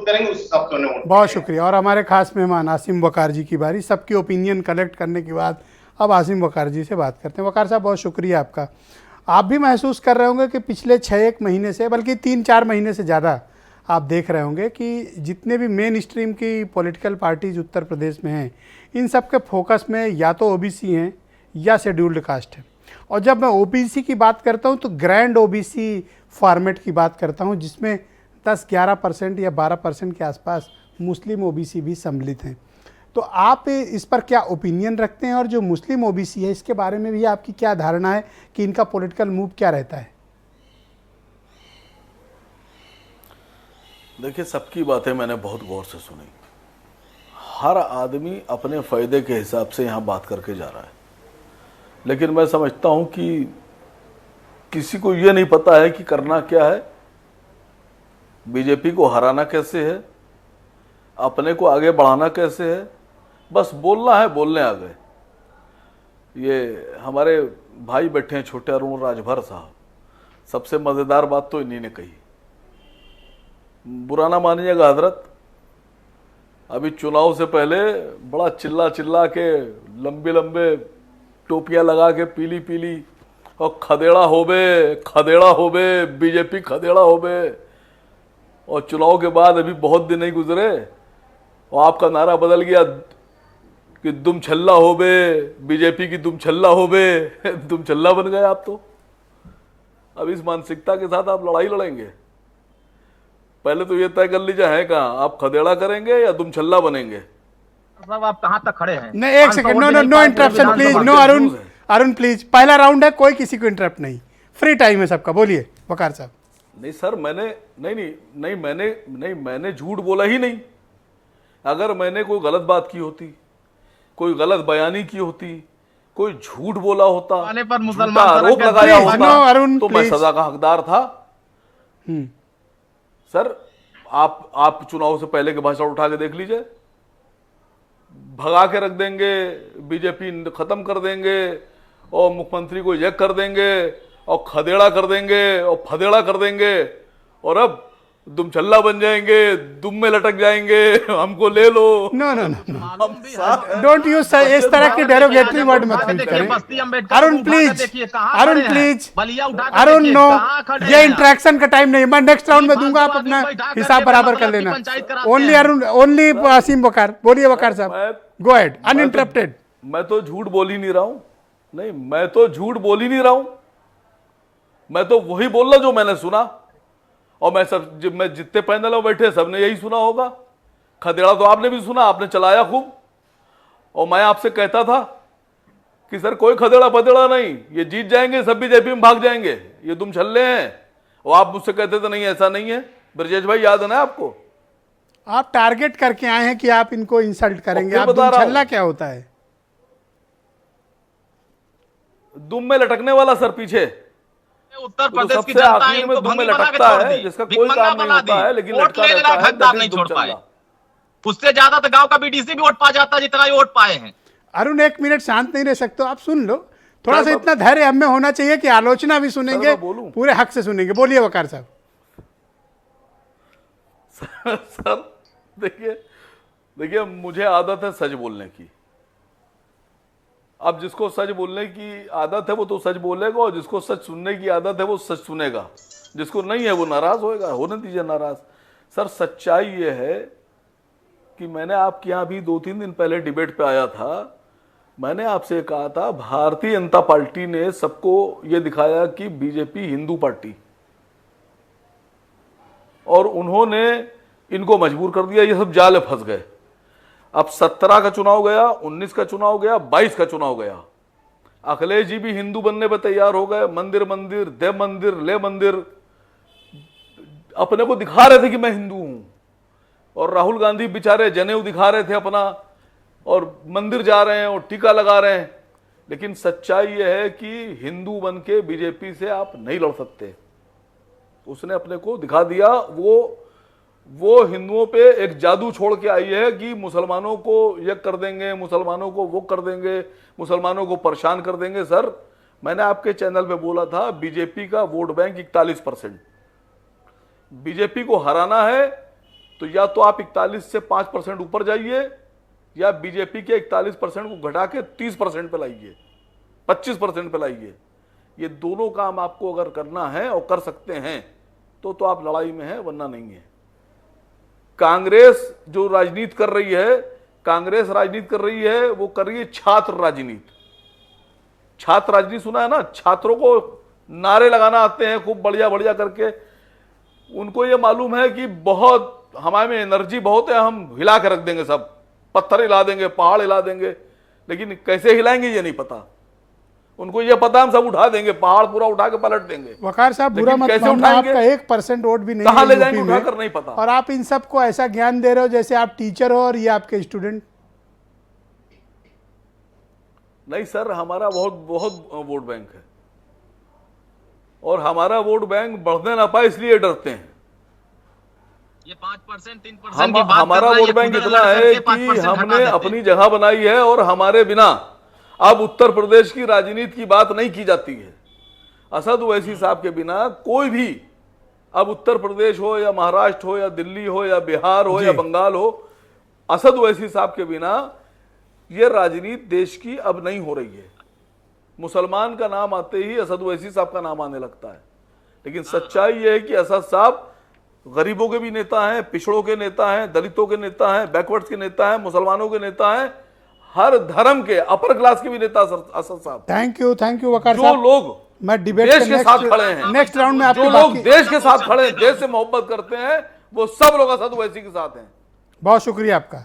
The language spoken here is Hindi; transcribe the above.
वोट करेंगे उस हिसाब से उन्हें वोट बहुत करेंगे। शुक्रिया। और हमारे खास मेहमान आसिम वकार जी की बारी। सबकी ओपिनियन कलेक्ट करने के बाद अब आसिम वकार जी से बात करते हैं। वकार साहब, बहुत शुक्रिया आपका। आप भी महसूस कर रहे होंगे कि पिछले 6-1 महीने से, बल्कि 3-4 महीने से ज़्यादा आप देख रहे होंगे कि जितने भी मेन स्ट्रीम की पॉलिटिकल पार्टीज उत्तर प्रदेश में हैं, इन सब के फोकस में या तो ओबीसी हैं या शेड्यूल्ड कास्ट है। और जब मैं ओबीसी की बात करता हूं तो ग्रैंड ओबीसी फॉर्मेट की बात करता हूं, जिसमें 10-11% या 12% के आसपास मुस्लिम ओबीसी भी सम्मिलित हैं। तो आप इस पर क्या ओपिनियन रखते हैं, और जो मुस्लिम ओबीसी है इसके बारे में भी आपकी क्या धारणा है कि इनका पॉलिटिकल मूव क्या रहता है? देखिए, सबकी बातें मैंने बहुत गौर से सुनी। हर आदमी अपने फ़ायदे के हिसाब से यहाँ बात करके जा रहा है, लेकिन मैं समझता हूँ कि किसी को ये नहीं पता है कि करना क्या है, बीजेपी को हराना कैसे है, अपने को आगे बढ़ाना कैसे है। बस बोलना है, बोलने आ गए। ये हमारे भाई बैठे हैं छोटे अरुण राजभर साहब, सबसे मज़ेदार बात तो इन्हीं ने कही। बुरा ना मानिएगा हजरत, अभी चुनाव से पहले बड़ा चिल्ला चिल्ला के लंबे लंबे टोपियां लगा के पीली पीली और खदेड़ा होबे बीजेपी खदेड़ा होबे, और चुनाव के बाद अभी बहुत दिन नहीं गुजरे और आपका नारा बदल गया कि दुम छल्ला होबे, बीजेपी की दुम छल्ला होबे दुम छल्ला बन गए आप। तो अब इस मानसिकता के साथ आप लड़ाई लड़ेंगे। पहले तो ये तय कर लीजिए है कहाँ, आप खदेड़ा करेंगे या दुम छल्ला बनेंगे। साहब आप कहाँ तक खड़े हैं? नहीं, एक second, no interruption please, no Arun please. पहला राउंड है, कोई किसी को इंटरप्ट नहीं, फ्री टाइम है सबका। बोलिए वकार साहब। नहीं सर, मैंने झूठ बोला ही नहीं। अगर मैंने कोई गलत बात की होती, कोई गलत बयानी की होती, कोई झूठ बोला होता, पर झूठा आरोप लगाया होता, तो मैं सजा का हकदार था। सर, आप चुनाव से पहले के भाषण उठा के देख लीजिए, भगा के रख देंगे, बीजेपी खत्म कर देंगे और मुख्यमंत्री को इजेक्ट कर देंगे और खदेड़ा कर देंगे और फदेड़ा कर देंगे, और अब दुम छल्ला बन जाएंगे, दुम में लटक जाएंगे, हमको ले लो। No no no, don't use इस तरह की डेरोगेटरी वर्ड मत यूज करें। अरुण प्लीज, अरुण नो, ये इंटरेक्शन का टाइम नहीं। मैं नेक्स्ट राउंड में दूंगा, आप अपना हिसाब बराबर कर लेना। ओनली अरुण, ओनली आसिम वकार। बोलिए वकार साहब, गो अहेड अनइंटरप्टेड। मैं तो झूठ बोल ही नहीं रहा हूं। नहीं, मैं तो झूठ बोल ही नहीं रहा हूं। मैं तो वही बोल रहा जो मैंने सुना, और मैं जितने पैनल में बैठे सबने यही सुना होगा। खदेड़ा तो आपने भी सुना, आपने चलाया खूब। और मैं आपसे कहता था कि सर कोई खदेड़ा पदेड़ा नहीं, ये जीत जाएंगे, सब बीजेपी में भाग जाएंगे, ये तुम छल्ले हैं। और आप मुझसे कहते थे नहीं ऐसा नहीं है। ब्रजेश भाई, याद है ना आपको? आप टारगेट करके आए हैं कि आप इनको इंसल्ट करेंगे। आप दुम छल्ला क्या होता है? दुम में लटकने वाला सर, पीछे उत्तर प्रदेश की सबसे जनता आखिर में इनको दुम में भंगी बना के लटकता छोड़ है, दी, जिसका कोई भिखमंगा काम नहीं बना होता दी, है, लेकिन वोट लटका लेने रहता लायक है, हकदार that नहीं is छोड़ दुम पाए। छल्ला। उससे ज्यादा तो गांव का बीडीसी भी वोट पा जाता जितना ये वोट पाए हैं। अरुण, 1 मिनट शांत नहीं रह सकते हो? आप सुन लो, थोड़ा सा इतना धैर्य हमें होना चाहिए कि आलोचना भी सुनेंगे, पूरे हक से सुनेंगे। बोलिए वकार साहब। सर देखिए, मुझे आदत है सच बोलने की। अब जिसको सच बोलने की आदत है वो तो सच बोलेगा, और जिसको सच सुनने की आदत है वो सच सुनेगा। जिसको नहीं है वो नाराज होएगा, होने दीजिए नाराज। सर, सच्चाई ये है कि मैंने आपके यहाँ भी 2-3 दिन पहले डिबेट पे आया था। मैंने आपसे कहा था भारतीय जनता पार्टी ने सबको ये दिखाया कि बीजेपी हिंदू पार्टी, और उन्होंने इनको मजबूर कर दिया, ये सब जाल में फंस गए। अब 17 का चुनाव गया, 19 का चुनाव गया, 22 का चुनाव गया, अखिलेश जी भी हिंदू बनने पर तैयार हो गए। मंदिर मंदिर, देव मंदिर, ले मंदिर, अपने को दिखा रहे थे कि मैं हिंदू हूं। और राहुल गांधी बेचारे जनेऊ दिखा रहे थे अपना, और मंदिर जा रहे हैं और टीका लगा रहे हैं। लेकिन सच्चाई यह है कि हिंदू बन के बीजेपी से आप नहीं लड़ सकते। उसने अपने को दिखा दिया। वो हिंदुओं पे एक जादू छोड़ के आई है कि मुसलमानों को ये कर देंगे, मुसलमानों को वो कर देंगे, मुसलमानों को परेशान कर देंगे। सर, मैंने आपके चैनल पे बोला था बीजेपी का वोट बैंक 41%। बीजेपी को हराना है तो या तो आप 41 से 5% ऊपर जाइए, या बीजेपी के 41% को घटा के 30% पे लाइए, 25% पे लाइए। ये दोनों काम आपको अगर करना है और कर सकते हैं तो आप लड़ाई में हैं, वरना नहीं है। कांग्रेस जो राजनीति कर रही है, कांग्रेस राजनीति कर रही है, वो कर रही है छात्र राजनीति। छात्र राजनीति सुना है ना, छात्रों को नारे लगाना आते हैं खूब बढ़िया बढ़िया करके। उनको ये मालूम है कि बहुत हमारे में एनर्जी बहुत है, हम हिला के रख देंगे, सब पत्थर हिला देंगे, पहाड़ हिला देंगे, लेकिन कैसे हिलाएंगे ये नहीं पता। उनको ये पता हम सब उठा देंगे, पहाड़ पूरा उठा के पलट देंगे। वकार साहब बुरा मत कैसे मानना, उठाएंगे? आपका 1% वोट भी नहीं कहां है ले जाएंगे यूपी में, उठाकर नहीं पता। और आप इन सबको ऐसा ज्ञान दे रहे हो जैसे आप टीचर हो और ये आपके स्टूडेंट। नहीं सर, हमारा बहुत बहुत वोट बैंक है, और हमारा वोट बैंक बढ़ने ना पाए इसलिए डरते हैं। ये 5% 3% की बात हमारा कर रहा वोट बैंक इतना है कि हमने अपनी जगह बनाई है, और हमारे बिना अब उत्तर प्रदेश की राजनीति की बात नहीं की जाती है। असद ओवैसी साहब के बिना कोई भी, अब उत्तर प्रदेश हो या महाराष्ट्र हो या दिल्ली हो या बिहार हो या बंगाल हो, असद ओवैसी साहब के बिना ये राजनीति देश की अब नहीं हो रही है। मुसलमान का नाम आते ही असद ओवैसी साहब का नाम आने लगता है, लेकिन सच्चाई ये है कि असद साहब गरीबों के भी नेता हैं, पिछड़ों के नेता हैं, दलितों के नेता हैं, बैकवर्ड्स के नेता हैं, मुसलमानों के नेता हैं, हर धर्म के, अपर क्लास के भी नेता असद साहब। थैंक यू वकार जो साहब। लोग मैं डिबेट देश के साथ खड़े हैं, नेक्स्ट राउंड में जो आपके लोग बाकी देश के साथ खड़े हैं, देश से मोहब्बत करते हैं, वो सब लोग असद ओवैसी के साथ हैं। बहुत शुक्रिया आपका।